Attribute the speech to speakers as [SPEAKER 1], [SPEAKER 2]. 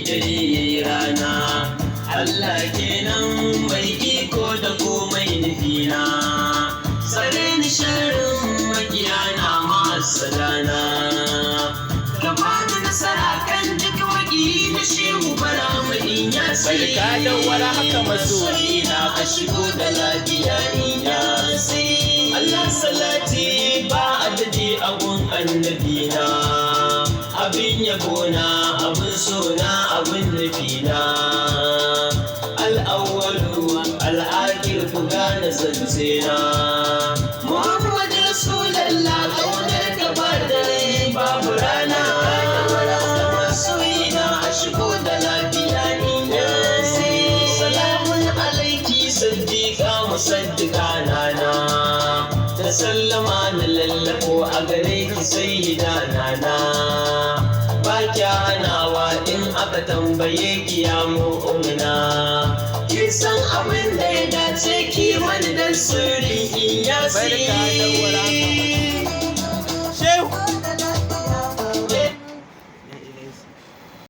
[SPEAKER 1] dare yayi rana. Allah kenan mai iko da komai nufina. Tsare ni sharrin makiyana mahasadana. Ka bani nasara kan duk maki na shehu bara mai yasi.
[SPEAKER 2] Barka da warhaka
[SPEAKER 1] masoyina ka shigo da lafiya in yasi. Allah salati ba adadi a gun annabina. Abin yabona, abin sona, abin nufina. Al'awwalu al'akir ku gane zancena. Muhammad Rasulallah ƙaunar ka ba dare babu rana. Masoyina a shigo da lafiya ni yasi. Salamun alaiki saddiqa musaddiqa nana. Da sallama na lallabo a gare ki sayyida nana. Ba kya hanawa in aka tambaye ki ya mu'mina. Kin san abin da ya dace ki wani dan sirri in yasi.